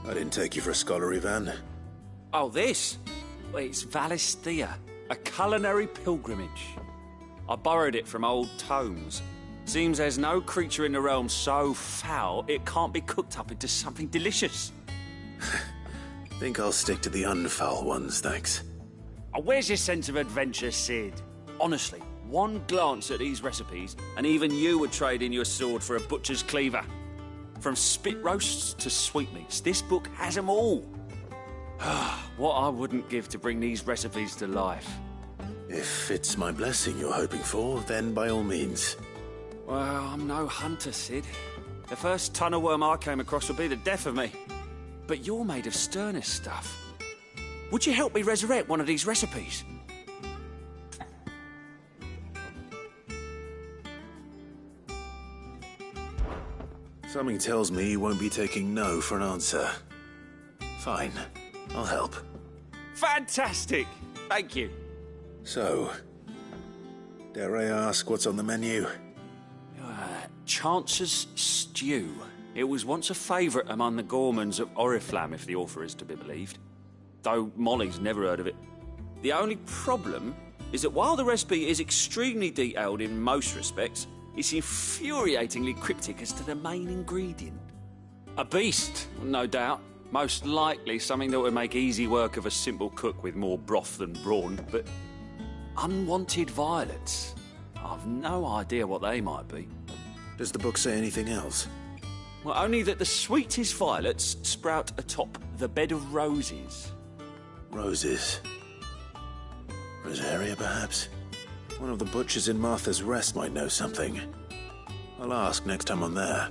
I didn't take you for a scholarly van. Oh, this? Well, it's Valisthea, a culinary pilgrimage. I borrowed it from old tomes. Seems there's no creature in the realm so foul it can't be cooked up into something delicious. Think I'll stick to the unfoul ones, thanks. Oh, where's your sense of adventure, Sid? Honestly, one glance at these recipes, and even you would trade in your sword for a butcher's cleaver. From spit roasts to sweetmeats, this book has them all. What I wouldn't give to bring these recipes to life. If it's my blessing you're hoping for, then by all means. Well, I'm no hunter, Sid. The first tunnel worm I came across would be the death of me. But you're made of sterner stuff. Would you help me resurrect one of these recipes? Something tells me you won't be taking no for an answer. Fine, I'll help. Fantastic! Thank you. So, dare I ask what's on the menu? Chance's Stew. It was once a favourite among the gourmands of Oriflamme, if the author is to be believed. Though Molly's never heard of it. The only problem is that while the recipe is extremely detailed in most respects, it's infuriatingly cryptic as to the main ingredient. A beast, no doubt. Most likely something that would make easy work of a simple cook with more broth than brawn, but unwanted violets. I've no idea what they might be. Does the book say anything else? Well, only that the sweetest violets sprout atop the bed of roses. Roses. Rosaria, perhaps? One of the butchers in Martha's Rest might know something. I'll ask next time I'm there.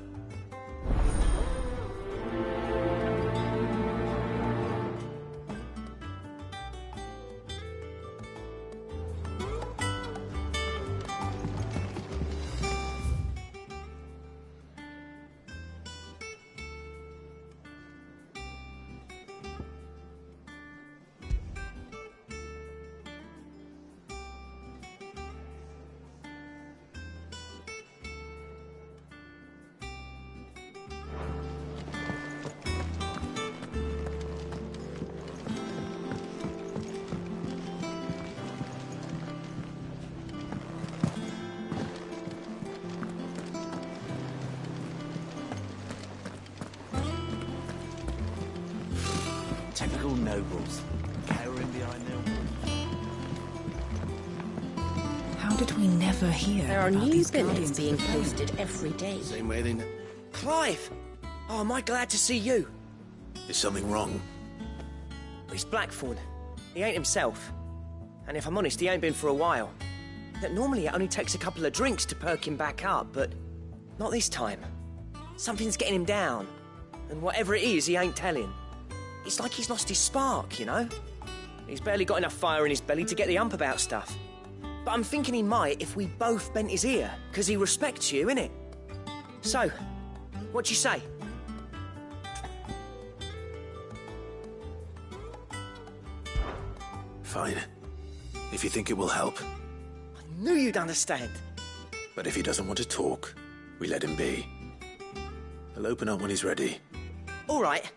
Typical nobles, cowering behind their walls. How did we never hear There are about new these billets gardens being before? posted every day. Same way they... Clive! Oh, am I glad to see you? Is something wrong? It's Blackthorn. He ain't himself. And if I'm honest, he ain't been for a while. That normally it only takes a couple of drinks to perk him back up, but not this time. Something's getting him down. And whatever it is, he ain't telling. It's like he's lost his spark, you know? He's barely got enough fire in his belly to get the ump about stuff. But I'm thinking he might if we both bent his ear, because he respects you, innit? So, what you say? Fine. If you think it will help. I knew you'd understand. But if he doesn't want to talk, we let him be. He'll open up when he's ready. All right.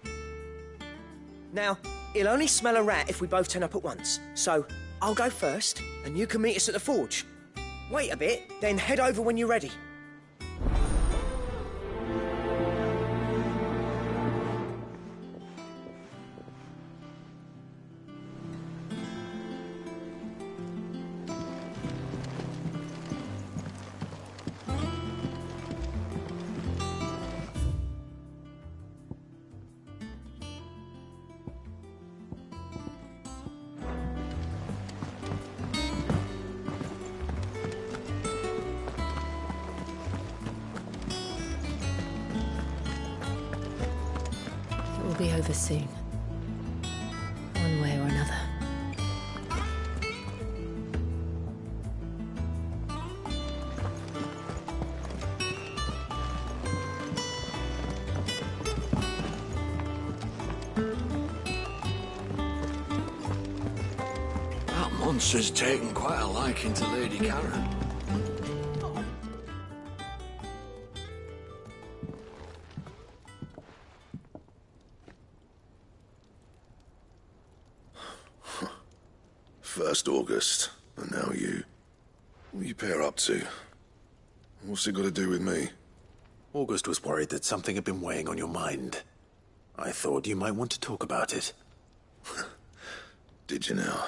Now, he'll only smell a rat if we both turn up at once. So, I'll go first, and you can meet us at the forge. Wait a bit, then head over when you're ready. It will be over soon. One way or another. That monster's taken quite a liking to Lady Karen. First August, and now you. What are you pair up to? What's it got to do with me? August was worried that something had been weighing on your mind. I thought you might want to talk about it. Did you now?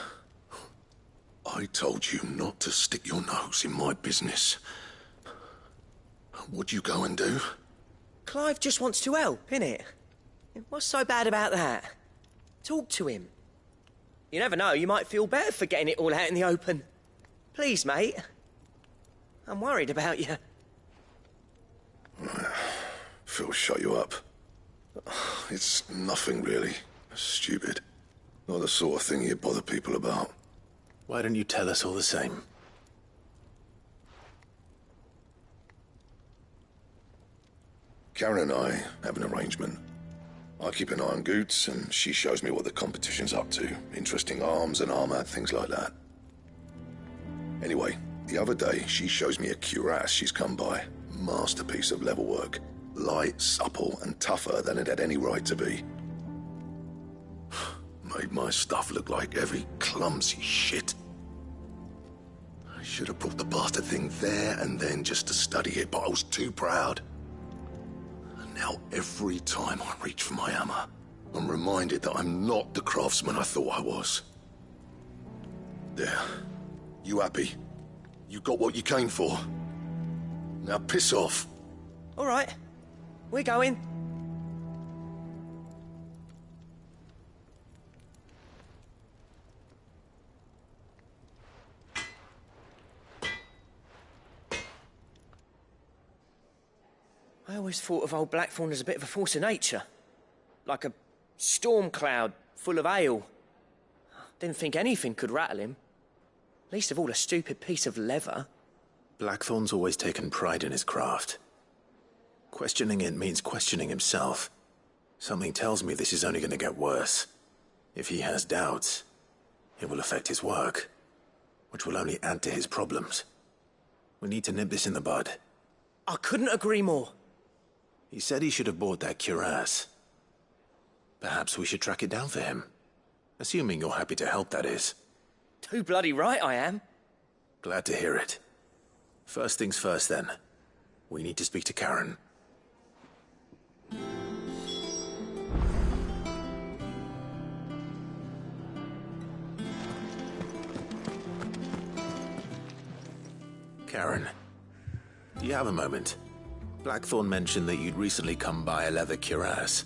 I told you not to stick your nose in my business. What'd you go and do? Clive just wants to help, innit? What's so bad about that? Talk to him. You never know, you might feel better for getting it all out in the open. Please, mate. I'm worried about you. Phil shut you up. It's nothing, really. Stupid. Not the sort of thing you bother people about. Why don't you tell us all the same? Karen and I have an arrangement. I keep an eye on Goots, and she shows me what the competition's up to. Interesting arms and armor, things like that. Anyway, the other day, she shows me a cuirass she's come by. Masterpiece of level work. Light, supple, and tougher than it had any right to be. Made my stuff look like heavy, clumsy shit. I should have brought the bastard thing there and then just to study it, but I was too proud. And now every time I reach for my hammer, I'm reminded that I'm not the craftsman I thought I was. There. You happy? You got what you came for? Now piss off. All right. We're going. I always thought of old Blackthorn as a bit of a force of nature. Like a storm cloud full of hail. Didn't think anything could rattle him. Least of all a stupid piece of leather. Blackthorn's always taken pride in his craft. Questioning it means questioning himself. Something tells me this is only going to get worse. If he has doubts, it will affect his work, which will only add to his problems. We need to nip this in the bud. I couldn't agree more. He said he should have bought that cuirass. Perhaps we should track it down for him. Assuming you're happy to help, that is. Too bloody right I am. Glad to hear it. First things first, then. We need to speak to Karen. Karen, do you have a moment? Blackthorn mentioned that you'd recently come by a leather cuirass.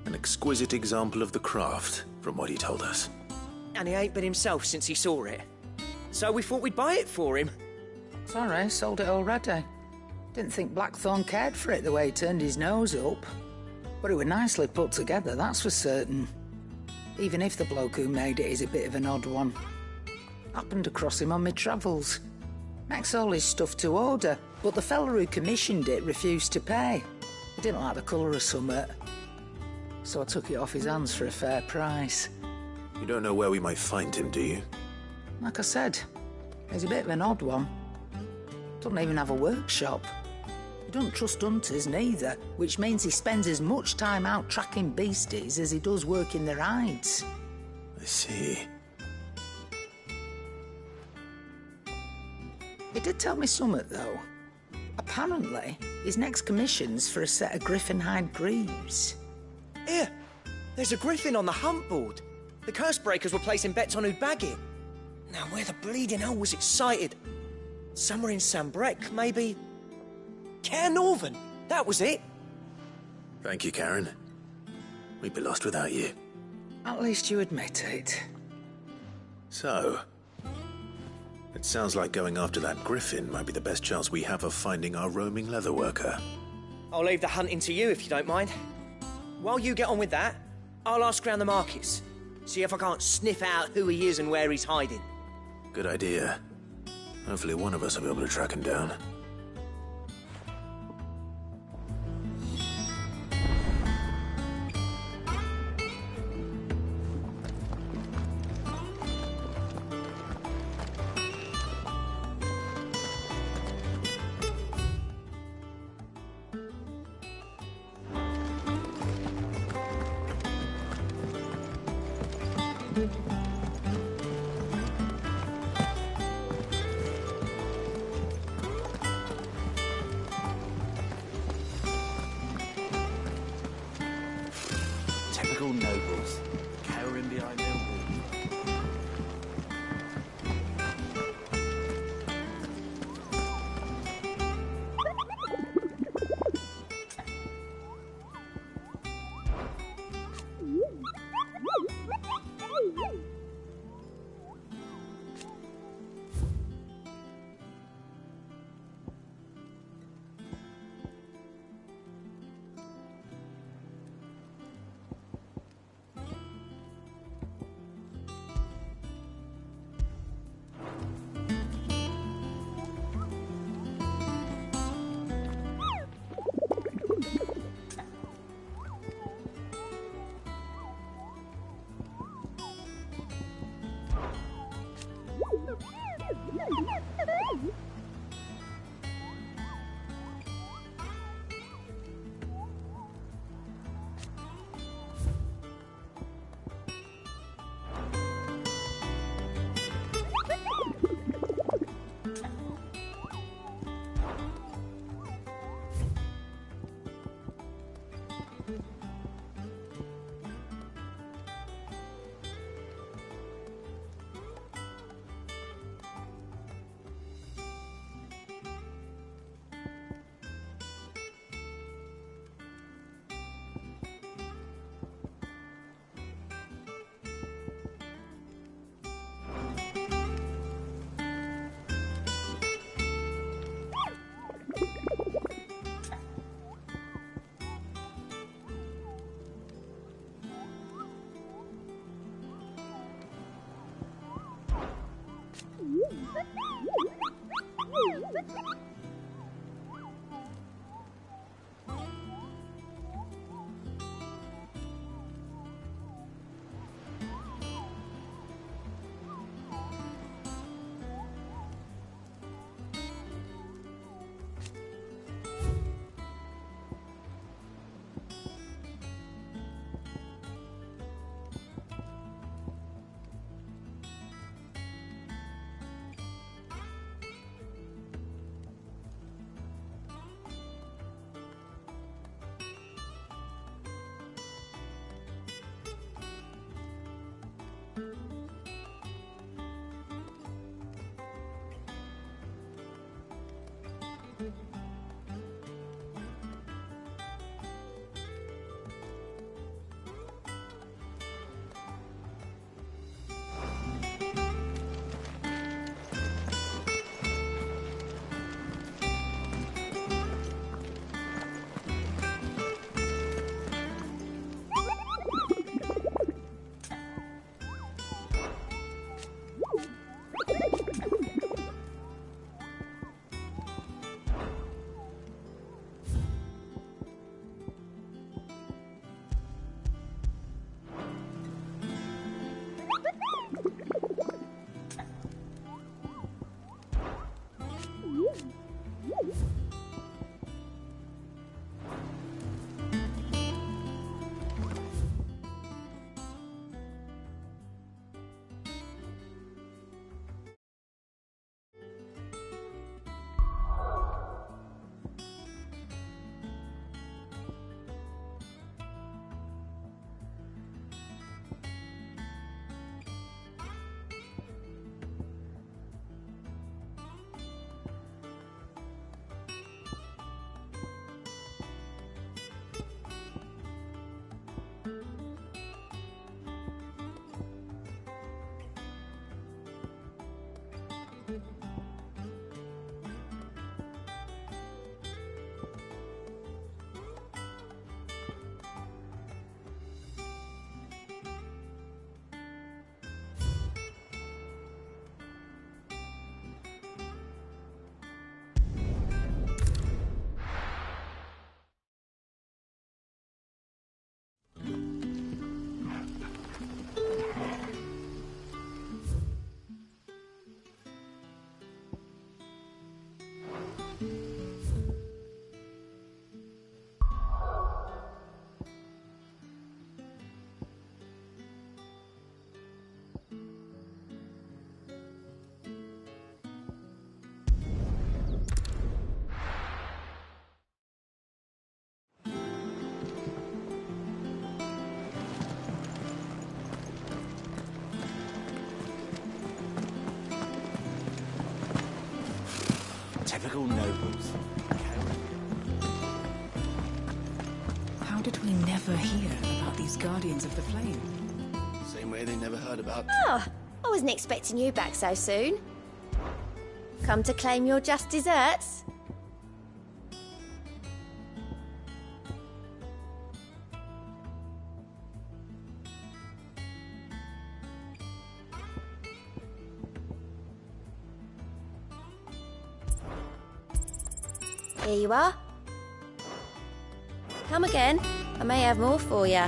An exquisite example of the craft, from what he told us. And he ain't been himself since he saw it. So we thought we'd buy it for him. Sorry, sold it already. Didn't think Blackthorn cared for it the way he turned his nose up. But it were nicely put together, that's for certain. Even if the bloke who made it is a bit of an odd one. Happened across him on my travels. Makes all his stuff to order, but the fella who commissioned it refused to pay. He didn't like the colour of summit. So I took it off his hands for a fair price. You don't know where we might find him, do you? Like I said, he's a bit of an odd one. Doesn't even have a workshop. He doesn't trust hunters neither, which means he spends as much time out tracking beasties as he does working their hides. I see. He did tell me something, though. Apparently, his next commission's for a set of griffin hide greaves. Here, there's a griffin on the hunt board. The curse breakers were placing bets on who'd bag it. Now, where the bleeding hell was it sighted? Somewhere in Sambrec, maybe? Care Northern, that was it. Thank you, Karen. We'd be lost without you. At least you admit it. So, it sounds like going after that griffin might be the best chance we have of finding our roaming leatherworker. I'll leave the hunting to you if you don't mind. While you get on with that, I'll ask around the markets. See if I can't sniff out who he is and where he's hiding. Good idea. Hopefully one of us will be able to track him down. Typical nobles. How did we never hear about these Guardians of the Flame? Same way they never heard about... Oh, I wasn't expecting you back so soon. Come to claim your just desserts? Here you are. Come again. I may have more for you.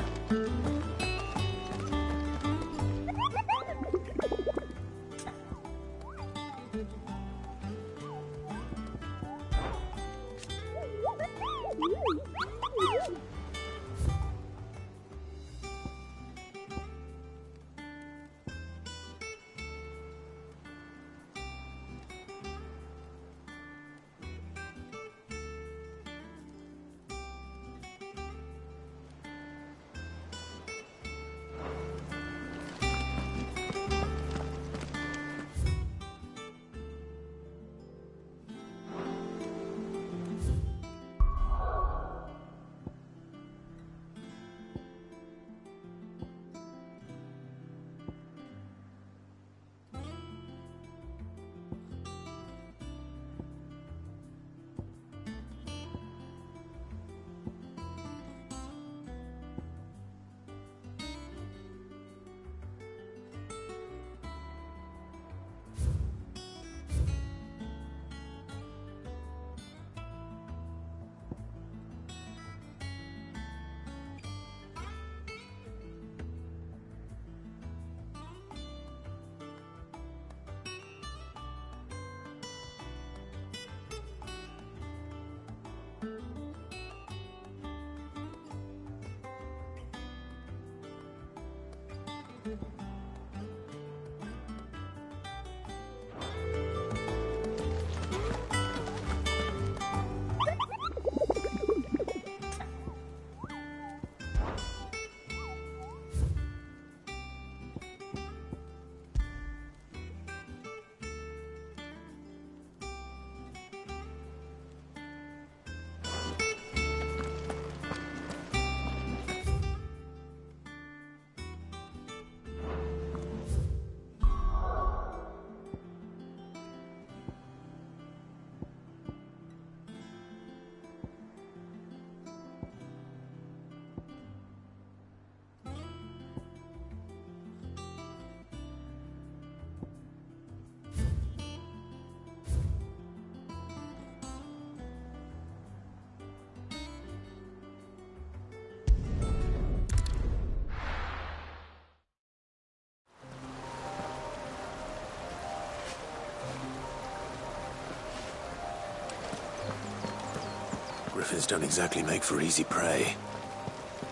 Griffins don't exactly make for easy prey.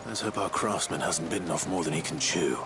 Let's hope our craftsman hasn't bitten off more than he can chew.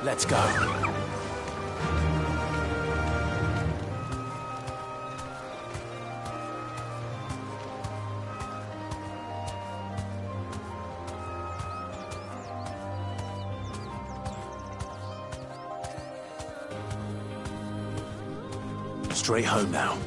Let's go. Straight home now.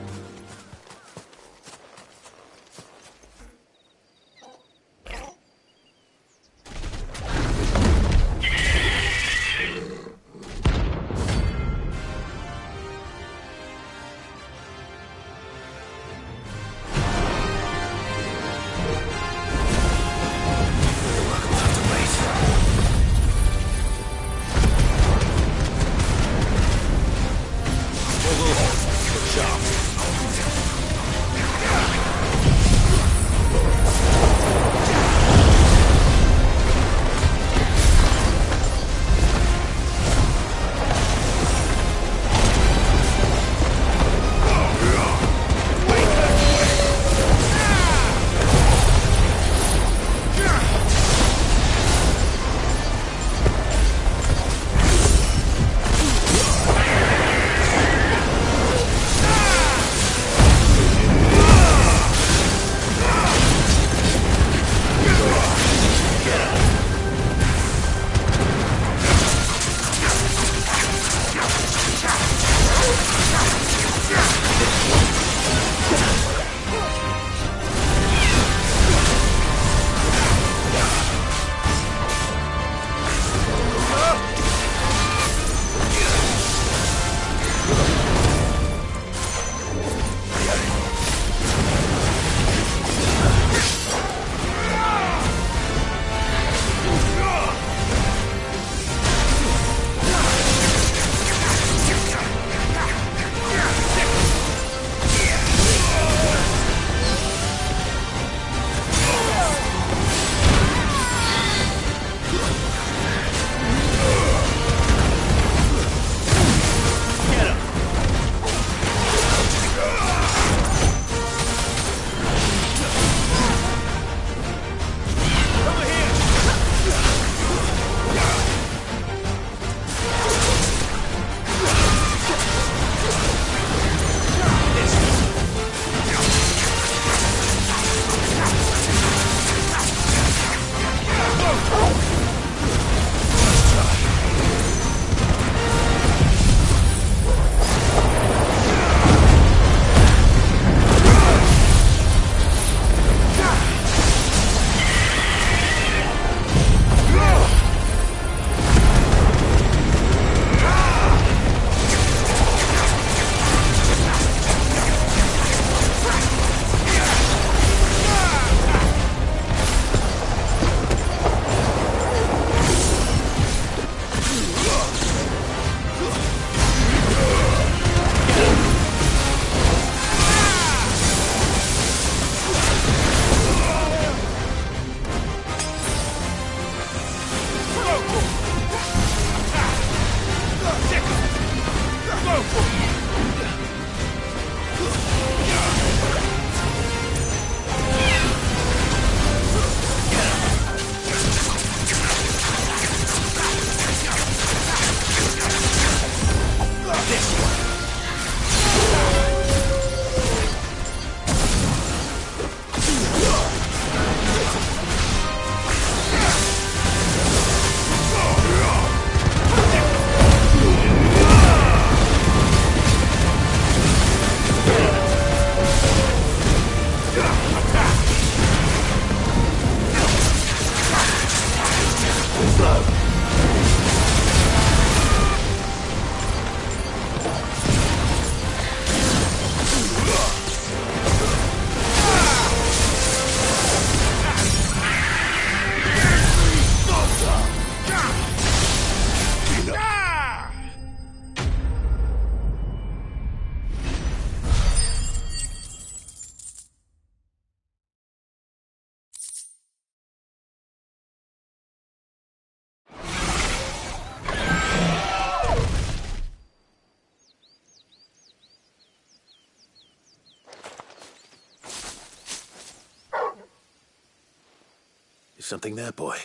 Is something there, boy?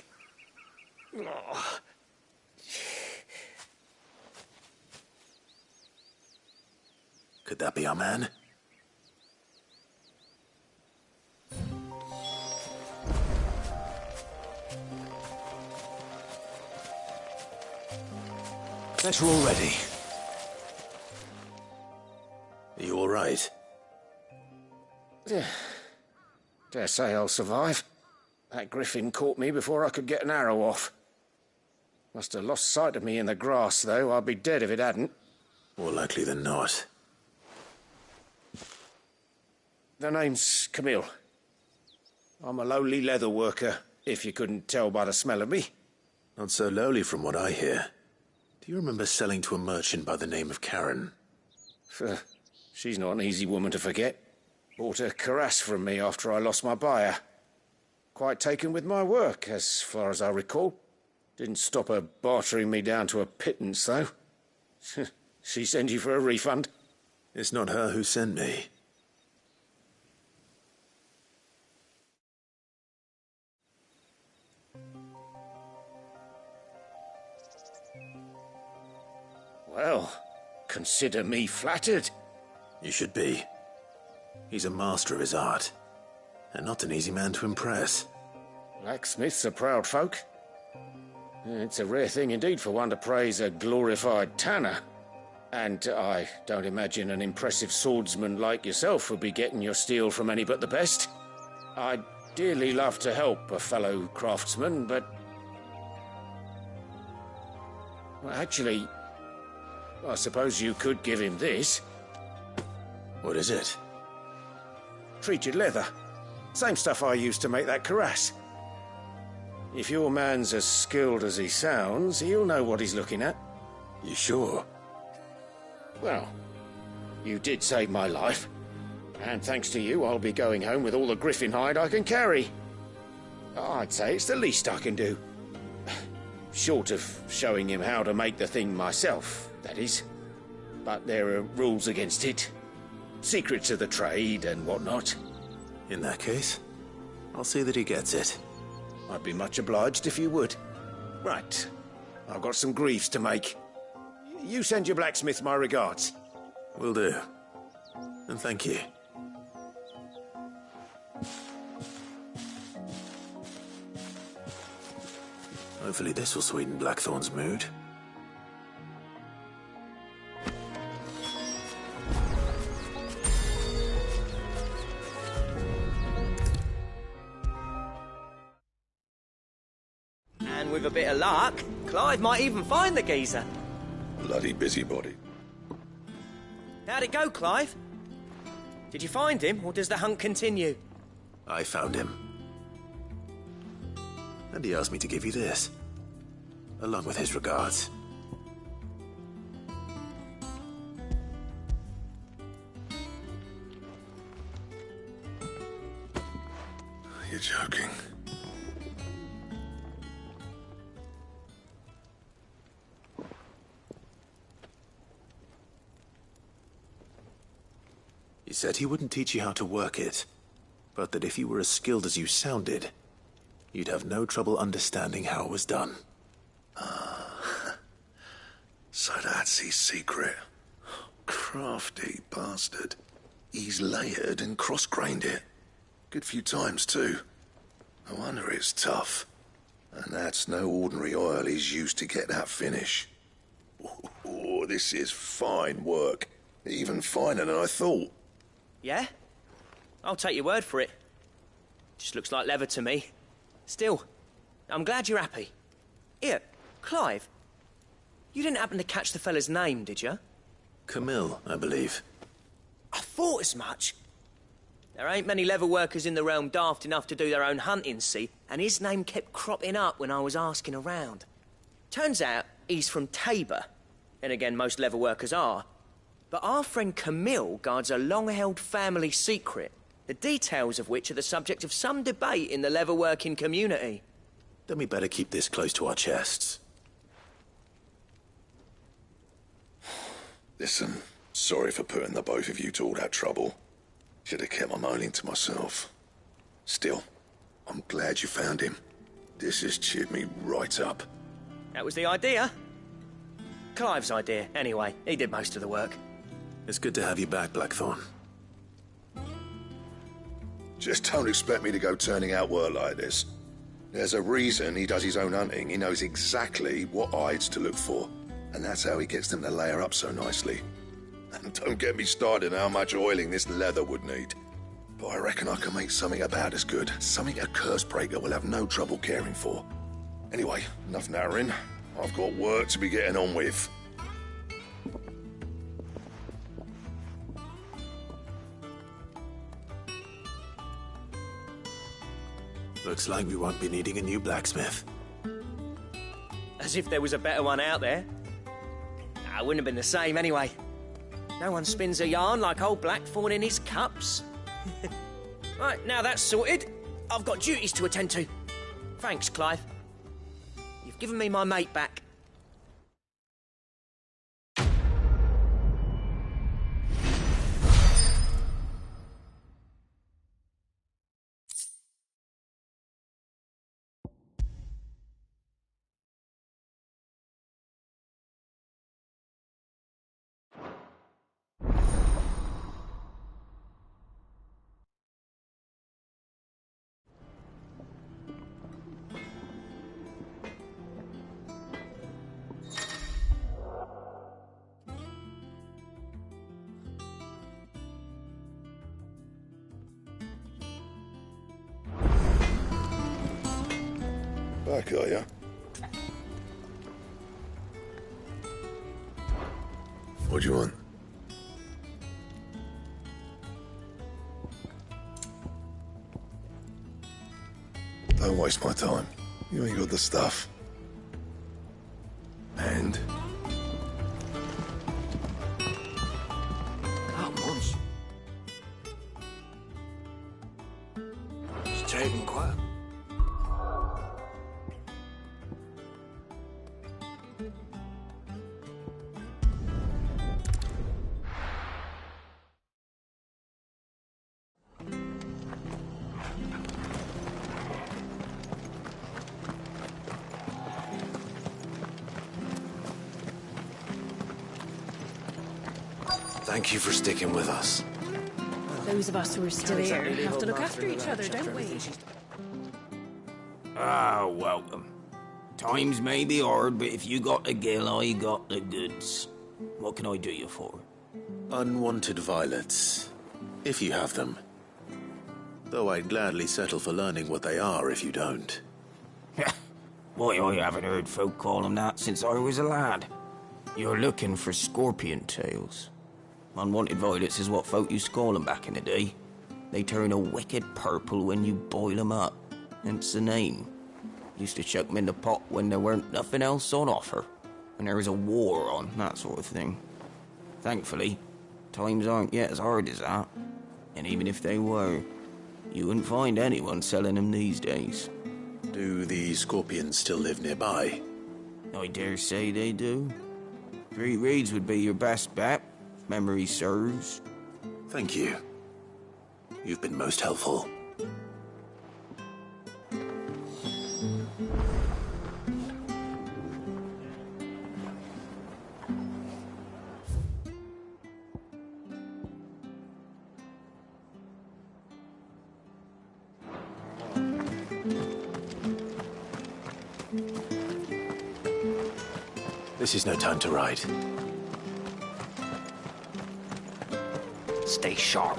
Could that be our man? Better already. Are you all right? Dare say I'll survive. That griffin caught me before I could get an arrow off. Must have lost sight of me in the grass, though. I'd be dead if it hadn't. More likely than not. The name's Camille. I'm a lowly leather worker, if you couldn't tell by the smell of me. Not so lowly from what I hear. Do you remember selling to a merchant by the name of Karen? She's not an easy woman to forget. Bought a cuirass from me after I lost my buyer. Quite taken with my work, as far as I recall. Didn't stop her bartering me down to a pittance, though. She sent you for a refund? It's not her who sent me. Well, consider me flattered. You should be. He's a master of his art, and not an easy man to impress. Blacksmiths are proud folk. It's a rare thing indeed for one to praise a glorified tanner. And I don't imagine an impressive swordsman like yourself would be getting your steel from any but the best. I'd dearly love to help a fellow craftsman, but... Well, actually, I suppose you could give him this. What is it? Treated leather. Same stuff I used to make that cuirass. If your man's as skilled as he sounds, he'll know what he's looking at. You sure? Well, you did save my life. And thanks to you, I'll be going home with all the griffin hide I can carry. I'd say it's the least I can do. Short of showing him how to make the thing myself, that is. But there are rules against it. Secrets of the trade and whatnot. In that case, I'll see that he gets it. I'd be much obliged if you would. Right. I've got some greaves to make. You send your blacksmith my regards. Will do. And thank you. Hopefully this will sweeten Blackthorn's mood. And with a bit of luck, Clive might even find the geezer. Bloody busybody. How'd it go, Clive? Did you find him, or does the hunt continue? I found him. And he asked me to give you this, along with his regards. You're joking. He said he wouldn't teach you how to work it, but that if you were as skilled as you sounded, you'd have no trouble understanding how it was done. So that's his secret. Crafty bastard. He's layered and cross-grained it. Good few times, too. No wonder it's tough. And that's no ordinary oil he's used to get that finish. Oh, this is fine work. Even finer than I thought. Yeah? I'll take your word for it. Just looks like leather to me. Still, I'm glad you're happy. Here, Clive, you didn't happen to catch the fella's name, did you? Camille, I believe. I thought as much. There ain't many leather workers in the realm daft enough to do their own hunting, see, and his name kept cropping up when I was asking around. Turns out he's from Tabor, and again, most leather workers are. But our friend Camille guards a long-held family secret, the details of which are the subject of some debate in the leather-working community. Then we better keep this close to our chests. Listen, sorry for putting the both of you to all that trouble. Should have kept my moaning to myself. Still, I'm glad you found him. This has cheered me right up. That was the idea. Clive's idea, anyway. He did most of the work. It's good to have you back, Blackthorn. Just don't expect me to go turning out work like this. There's a reason he does his own hunting. He knows exactly what hides to look for. And that's how he gets them to layer up so nicely. And don't get me started on how much oiling this leather would need. But I reckon I can make something about as good. Something a Cursebreaker will have no trouble caring for. Anyway, enough narrowing. I've got work to be getting on with. Looks like we won't be needing a new blacksmith. As if there was a better one out there. It wouldn't have been the same anyway. No one spins a yarn like old Blackthorn in his cups. Right, now that's sorted, I've got duties to attend to. Thanks, Clive. You've given me my mate back. Back, are ya? What do you want? Don't waste my time. You ain't got the stuff. And? Not once. It's taking quite. Thank you for sticking with us. Those of us who are still here have to look after each other, don't we? Ah, welcome. Times may be hard, but if you got the gill, I got the goods. What can I do you for? Unwanted violets, if you have them. Though I'd gladly settle for learning what they are if you don't. Why, I haven't heard folk call them that since I was a lad. You're looking for scorpion tails. Unwanted violets is what folk used to call them back in the day. They turn a wicked purple when you boil them up. Hence the name. Used to chuck them in the pot when there weren't nothing else on offer. When there was a war on, that sort of thing. Thankfully, times aren't yet as hard as that. And even if they were, you wouldn't find anyone selling them these days. Do the scorpions still live nearby? I dare say they do. 3 Reeds would be your best bet, if memory serves. Thank you. You've been most helpful. This is no time to ride. Stay sharp.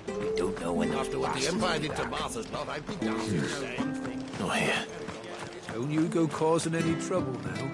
We don't know when After what the Empire did to Martha's love, I'd be down to say. Not here. Don't you go causing any trouble now.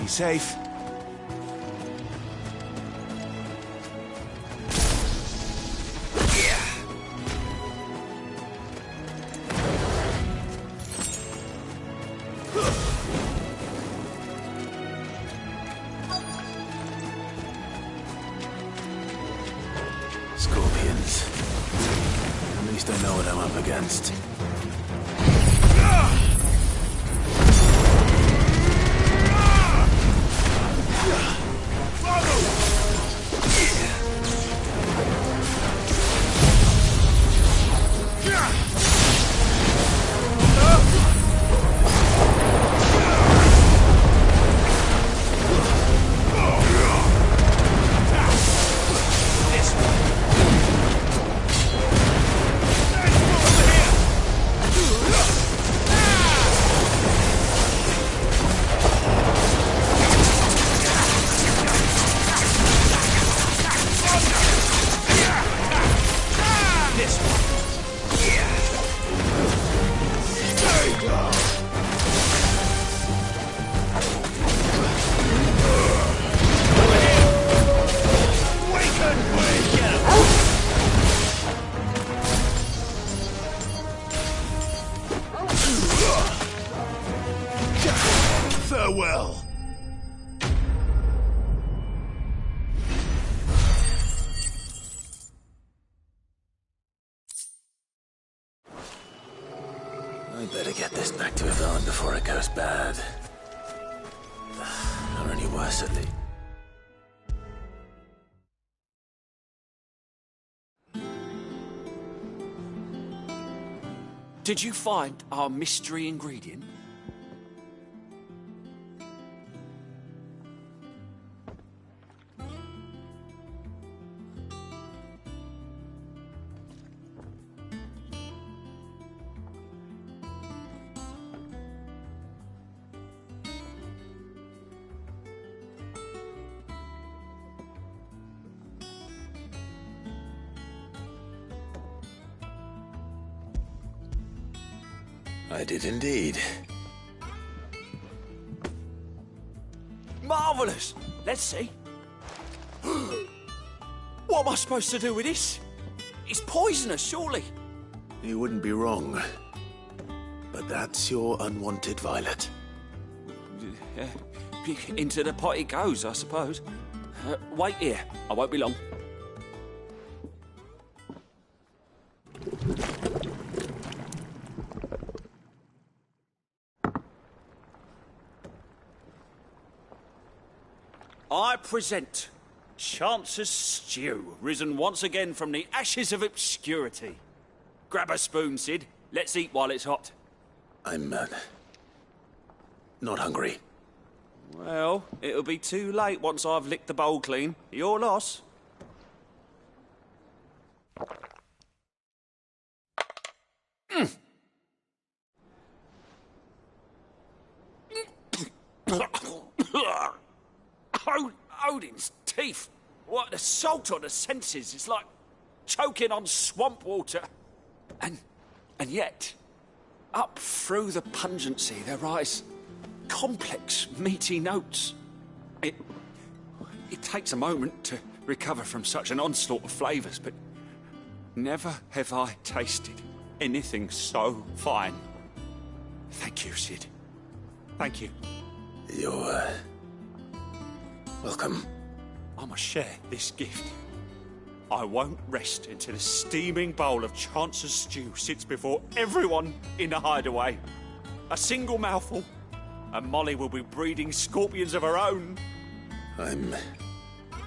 Be safe. Scorpions. At least I know what I'm up against. Farewell. I better get this back to Yvonne before it goes bad. Or any worse, at least. Did you find our mystery ingredient? I did indeed. Marvellous! Let's see. What am I supposed to do with this? It's poisonous, surely. You wouldn't be wrong. But that's your unwanted violet. Into the pot it goes, I suppose. Wait here. I won't be long. I present Chance's Stew, risen once again from the ashes of obscurity. Grab a spoon, Sid. Let's eat while it's hot. I'm, not hungry. Well, it'll be too late once I've licked the bowl clean. Your loss. Odin's teeth. What, the salt on the senses? It's like choking on swamp water. And yet, up through the pungency, there rise complex, meaty notes. It takes a moment to recover from such an onslaught of flavours, but never have I tasted anything so fine. Thank you, Sid. Thank you. You're, welcome. I must share this gift. I won't rest until a steaming bowl of Chance's stew sits before everyone in the hideaway. A single mouthful, and Molly will be breeding scorpions of her own. I'm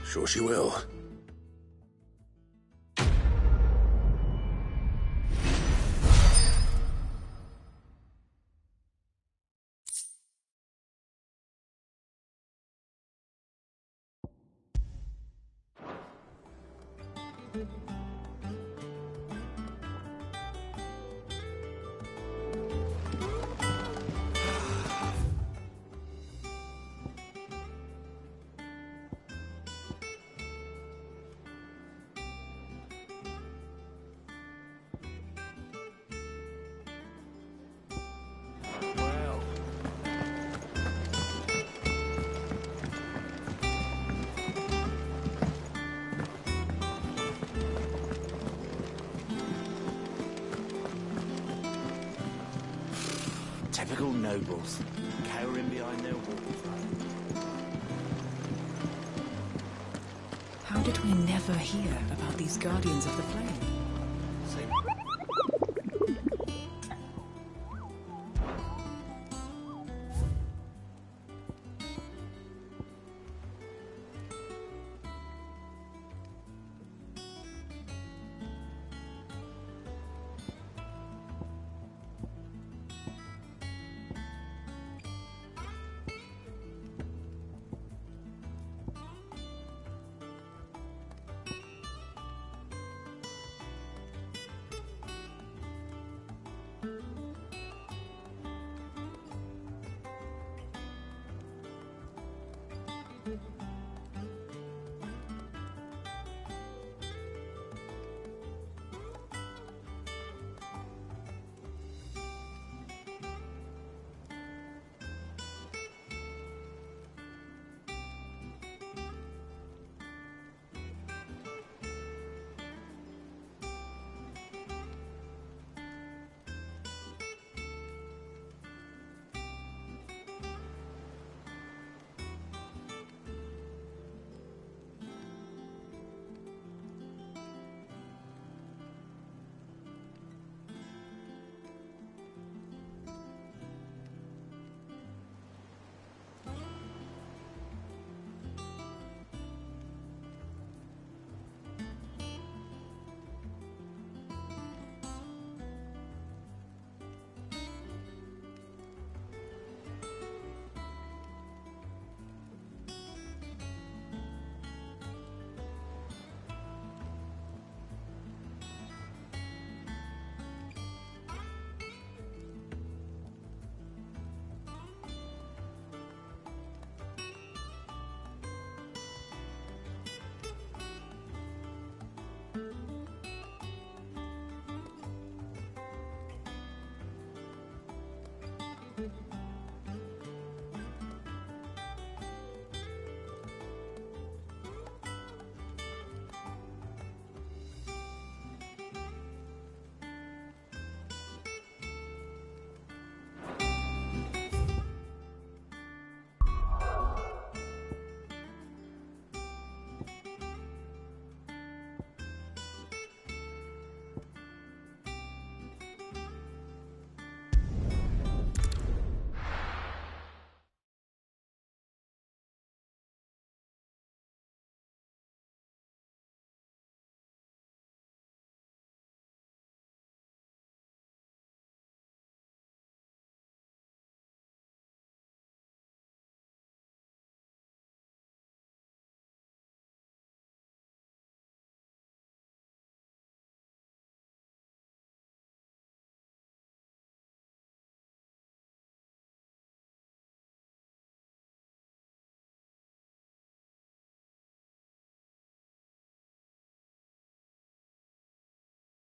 sure she will. Typical nobles, cowering behind their walls. How did we never hear about these Guardians of the Flame? Same.